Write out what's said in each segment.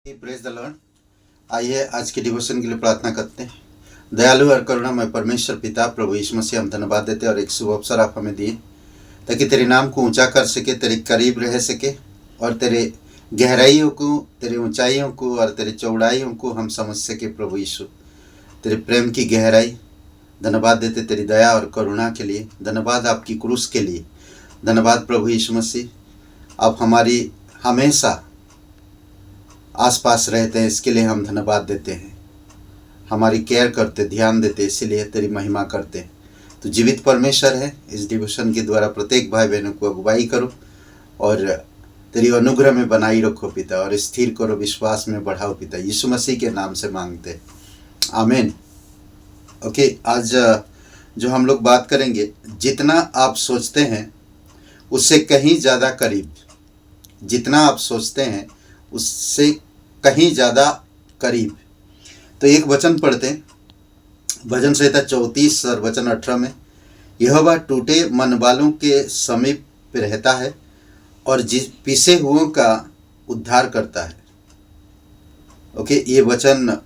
Praise the Lord. आइए आज के डिवोशन के लिए प्रार्थना करते हैं। दयालु और करुणामय परमेश्वर पिता प्रभु यीशु मसीह, हम धन्यवाद देते हैं और एक शुभ अवसर आप हमें दिए ताकि तेरे नाम को ऊंचा कर सके, तेरे करीब रह सके और तेरे गहराइयों को, तेरे ऊंचाइयों को और तेरे चौड़ाइयों को हम समझ सके। प्रभु यीशु, तेरे प्रेम की गहराई, धन्यवाद देते तेरी दया और करुणा के लिए, धन्यवाद आपकी क्रूस के लिए, धन्यवाद प्रभु यीशु मसीह, आप हमारी हमेशा आसपास रहते हैं, इसके लिए हम धन्यवाद देते हैं। हमारी केयर करते, ध्यान देते, इसीलिए तेरी महिमा करते हैं। तो जीवित परमेश्वर है, इस डिवोशन के द्वारा प्रत्येक भाई बहनों को अगुवाई करो और तेरी अनुग्रह में बनाई रखो पिता, और स्थिर करो, विश्वास में बढ़ाओ पिता। यीशु मसीह के नाम से मांगते, आमीन। ओके, आज जो हम लोग बात करेंगे, जितना आप सोचते हैं उससे कहीं ज़्यादा करीब, जितना आप सोचते हैं उससे कहीं ज़्यादा करीब। तो एक वचन पढ़ते हैं, भजन संहिता 34 और वचन 18 में, यहोवा टूटे मन वालों के समीप रहता है और जिस पिसे हुओं का उद्धार करता है। ओके, ये वचन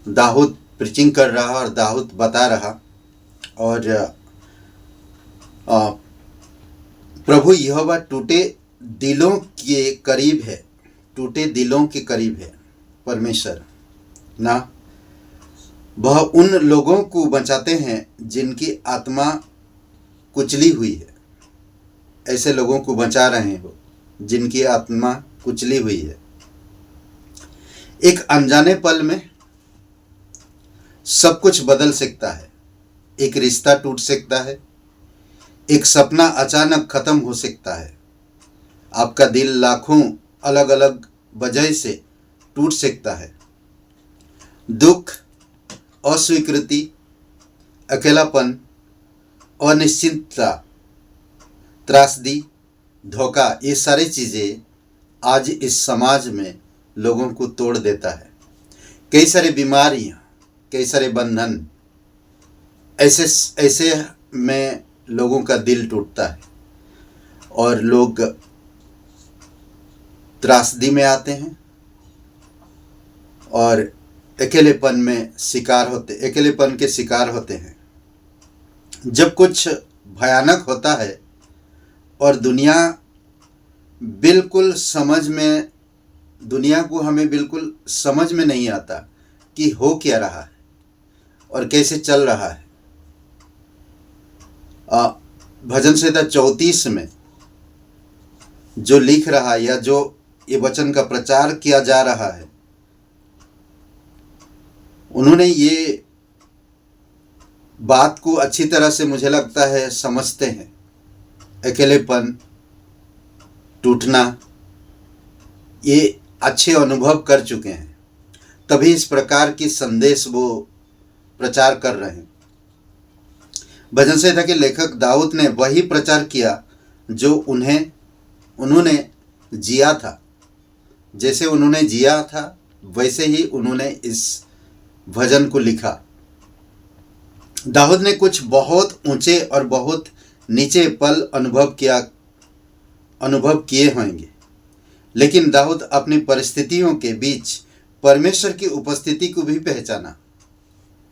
दाऊद प्रीचिंग कर रहा और दाऊद बता रहा, और प्रभु यहोवा टूटे दिलों के करीब है, टूटे दिलों के करीब है परमेश्वर ना। वह उन लोगों को बचाते हैं जिनकी आत्मा कुचली हुई है। ऐसे लोगों को बचा रहे हैं वो, जिनकी आत्मा कुचली हुई है। एक अनजाने पल में सब कुछ बदल सकता है। एक रिश्ता टूट सकता है, एक सपना अचानक खत्म हो सकता है, आपका दिल लाखों अलग अलग वजह से टूट सकता है। दुख, अस्वीकृति, अकेलापन, अनिश्चितता, त्रासदी, धोखा, ये सारी चीज़ें आज इस समाज में लोगों को तोड़ देता है। कई सारी बीमारियां, कई सारे बंधन, ऐसे में लोगों का दिल टूटता है और लोग त्रासदी में आते हैं और अकेलेपन के शिकार होते हैं। जब कुछ भयानक होता है और दुनिया को हमें बिल्कुल समझ में नहीं आता कि हो क्या रहा है और कैसे चल रहा है। भजन संहिता 34 में जो लिख रहा है या जो ये वचन का प्रचार किया जा रहा है, उन्होंने ये बात को अच्छी तरह से, मुझे लगता है, समझते हैं। अकेलेपन, टूटना, ये अच्छे अनुभव कर चुके हैं, तभी इस प्रकार की संदेश वो प्रचार कर रहे हैं। भजन संहिता के लेखक दाऊद ने वही प्रचार किया जो उन्होंने जिया था। जैसे उन्होंने जिया था वैसे ही उन्होंने इस भजन को लिखा। दाऊद ने कुछ बहुत ऊंचे और बहुत नीचे पल अनुभव किए होंगे, लेकिन दाऊद अपनी परिस्थितियों के बीच परमेश्वर की उपस्थिति को भी पहचाना।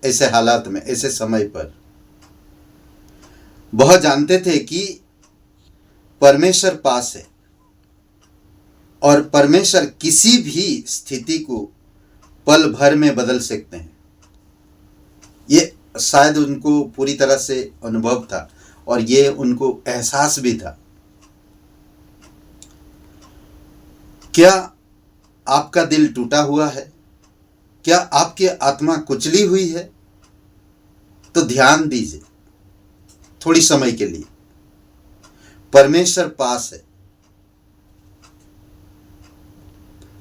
ऐसे हालात में, ऐसे समय पर वह जानते थे कि परमेश्वर पास है और परमेश्वर किसी भी स्थिति को पल भर में बदल सकते हैं। ये शायद उनको पूरी तरह से अनुभव था और ये उनको एहसास भी था। क्या आपका दिल टूटा हुआ है? क्या आपकी आत्मा कुचली हुई है? तो ध्यान दीजिए थोड़ी समय के लिए, परमेश्वर पास है।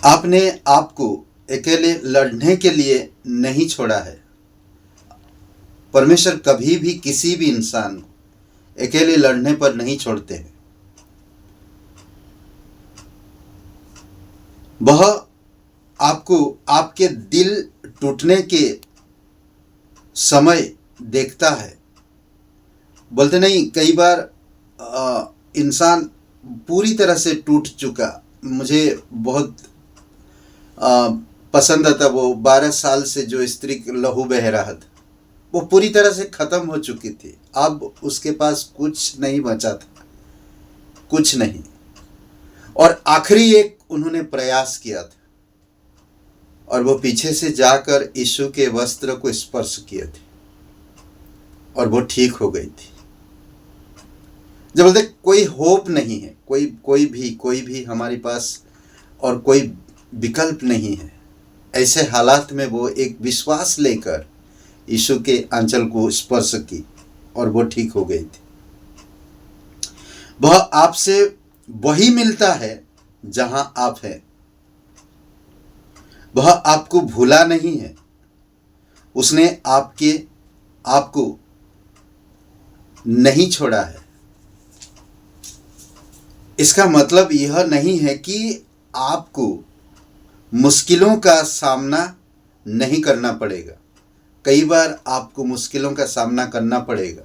आपने आपको अकेले लड़ने के लिए नहीं छोड़ा है। परमेश्वर कभी भी किसी भी इंसान को अकेले लड़ने पर नहीं छोड़ते हैं। वह आपको आपके दिल टूटने के समय देखता है। बोलते नहीं, कई बार इंसान पूरी तरह से टूट चुका, मुझे बहुत पसंद आता, वो 12 साल से जो स्त्री लहू बह रहा था, वो पूरी तरह से खत्म हो चुकी थी। अब उसके पास कुछ नहीं बचा था, कुछ नहीं। और आखिरी एक उन्होंने प्रयास किया था, और वो पीछे से जाकर यीशु के वस्त्र को स्पर्श किए थे, और वो ठीक हो गई थी। जब बोलते कोई होप नहीं है, कोई भी हमारे पास और कोई विकल्प नहीं है, ऐसे हालात में वो एक विश्वास लेकर यीशु के आंचल को स्पर्श की, और वो ठीक हो गई थी। वह आपसे वही मिलता है जहां आप हैं। वह आपको भूला नहीं है, उसने आपको नहीं छोड़ा है। इसका मतलब यह नहीं है कि आपको मुश्किलों का सामना नहीं करना पड़ेगा। कई बार आपको मुश्किलों का सामना करना पड़ेगा,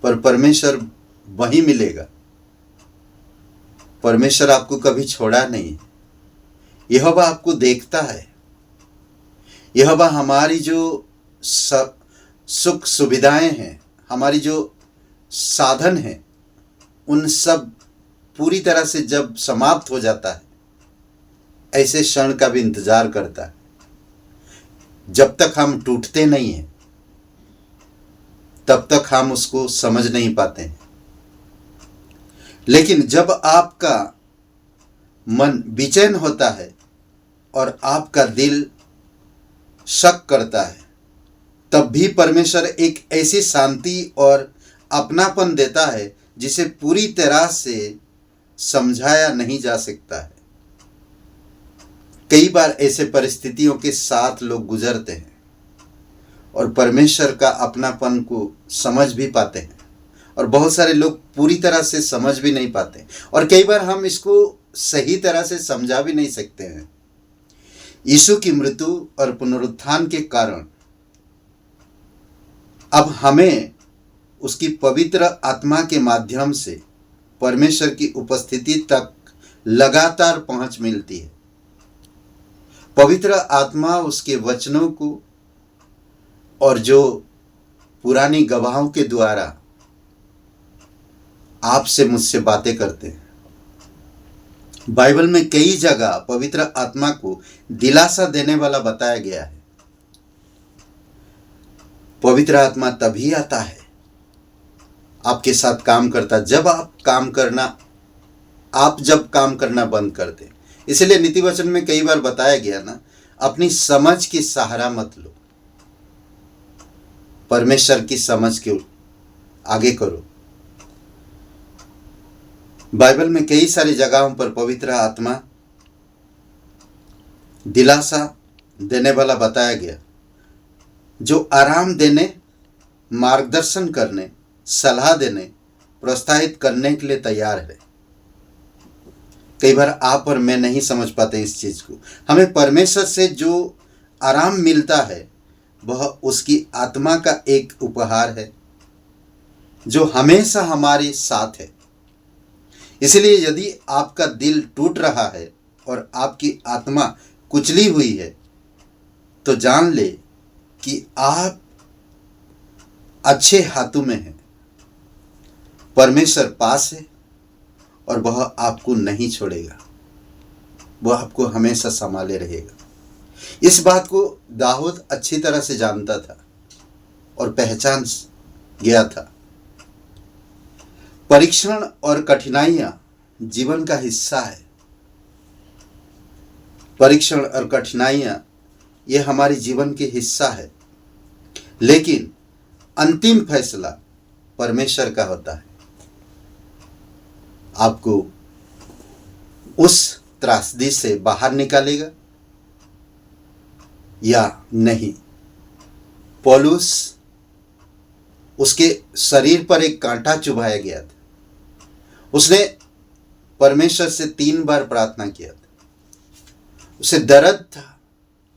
पर परमेश्वर वहीं मिलेगा। परमेश्वर आपको कभी छोड़ा नहीं। यहोवा आपको देखता है। यहोवा हमारी जो सुख सुविधाएं हैं, हमारी जो साधन हैं, उन सब पूरी तरह से जब समाप्त हो जाता है, ऐसे क्षण का भी इंतजार करता है। जब तक हम टूटते नहीं हैं, तब तक हम उसको समझ नहीं पाते हैं। लेकिन जब आपका मन बेचैन होता है और आपका दिल शक करता है, तब भी परमेश्वर एक ऐसी शांति और अपनापन देता है जिसे पूरी तरह से समझाया नहीं जा सकता है। कई बार ऐसे परिस्थितियों के साथ लोग गुजरते हैं और परमेश्वर का अपनापन को समझ भी पाते हैं, और बहुत सारे लोग पूरी तरह से समझ भी नहीं पाते, और कई बार हम इसको सही तरह से समझा भी नहीं सकते हैं। यीशु की मृत्यु और पुनरुत्थान के कारण अब हमें उसकी पवित्र आत्मा के माध्यम से परमेश्वर की उपस्थिति तक लगातार पहुंच मिलती है। पवित्र आत्मा उसके वचनों को और जो पुरानी गवाहों के द्वारा आपसे मुझसे बातें करते हैं। बाइबल में कई जगह पवित्र आत्मा को दिलासा देने वाला बताया गया है। पवित्र आत्मा तभी आता है, आपके साथ काम करता जब आप जब काम करना बंद कर दें। इसलिए नीति वचन में कई बार बताया गया ना, अपनी समझ की सहारा मत लो, परमेश्वर की समझ के आगे करो। बाइबल में कई सारी जगहों पर पवित्र आत्मा दिलासा देने वाला बताया गया, जो आराम देने, मार्गदर्शन करने, सलाह देने, प्रोत्साहित करने के लिए तैयार है। कई बार आप और मैं नहीं समझ पाते इस चीज को। हमें परमेश्वर से जो आराम मिलता है वह उसकी आत्मा का एक उपहार है जो हमेशा हमारे साथ है। इसलिए यदि आपका दिल टूट रहा है और आपकी आत्मा कुचली हुई है, तो जान ले कि आप अच्छे हाथों में हैं। परमेश्वर पास है और वह आपको नहीं छोड़ेगा, वह आपको हमेशा संभाले रहेगा। इस बात को दाऊद अच्छी तरह से जानता था और पहचान गया था। परीक्षण और कठिनाइयां जीवन का हिस्सा है। परीक्षण और कठिनाइयां ये हमारे जीवन के हिस्सा है, लेकिन अंतिम फैसला परमेश्वर का होता है। आपको उस त्रासदी से बाहर निकालेगा या नहीं। पौलुस, उसके शरीर पर एक कांटा चुभाया गया था। उसने परमेश्वर से 3 बार प्रार्थना किया था। उसे दर्द था,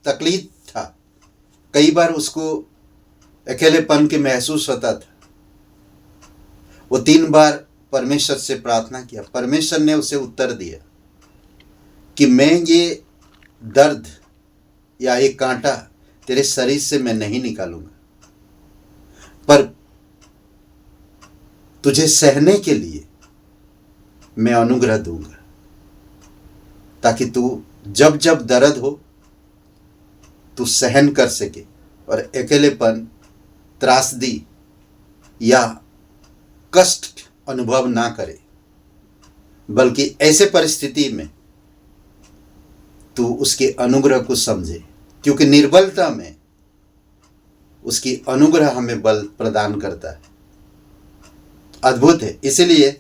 तकलीफ था, कई बार उसको अकेलेपन के महसूस होता था। वो 3 बार परमेश्वर से प्रार्थना किया। परमेश्वर ने उसे उत्तर दिया कि मैं ये दर्द या एक कांटा तेरे शरीर से मैं नहीं निकालूंगा, पर तुझे सहने के लिए मैं अनुग्रह दूंगा, ताकि तू जब जब दर्द हो तू सहन कर सके और अकेलेपन, त्रासदी या कष्ट अनुभव ना करे, बल्कि ऐसे परिस्थिति में तू उसके अनुग्रह को समझे, क्योंकि निर्बलता में उसकी अनुग्रह हमें बल प्रदान करता है। अद्भुत है। इसलिए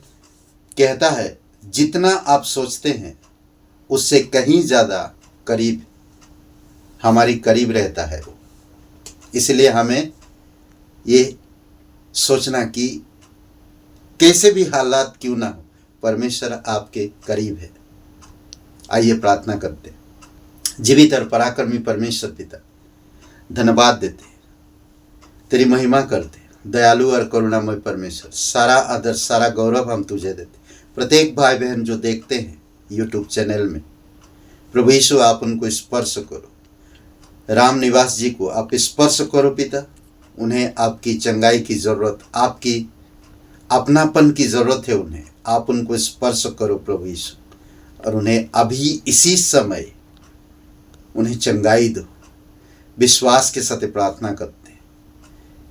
कहता है, जितना आप सोचते हैं उससे कहीं ज़्यादा करीब हमारी करीब रहता है वो। इसलिए हमें ये सोचना कि कैसे भी हालात क्यों ना हो, परमेश्वर आपके करीब है। आइए प्रार्थना करते हैं। जीवित और पराक्रमी परमेश्वर पिता, धन्यवाद देते, तेरी महिमा करते, दयालु और करुणामय परमेश्वर, सारा आदर सारा गौरव हम तुझे देते। प्रत्येक भाई बहन जो देखते हैं यूट्यूब चैनल में, प्रभु यीशु आप उनको स्पर्श करो। राम निवास जी को आप स्पर्श करो पिता, उन्हें आपकी चंगाई की ज़रूरत, आपकी अपनापन की ज़रूरत है उन्हें, आप उनको स्पर्श करो प्रभु यीशु, और उन्हें अभी इसी समय उन्हें चंगाई दो। विश्वास के साथ प्रार्थना करते हैं,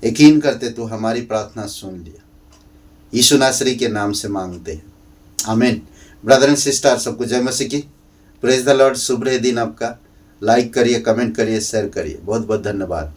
यकीन करते तो हमारी प्रार्थना सुन लिया। यीशु नासरी के नाम से मांगते हैं, आमीन। ब्रदर एंड सिस्टर, सबको जय मसीह की। Praise the Lord. शुभ रहे दिन आपका। लाइक करिए, कमेंट करिए, शेयर करिए। बहुत बहुत धन्यवाद।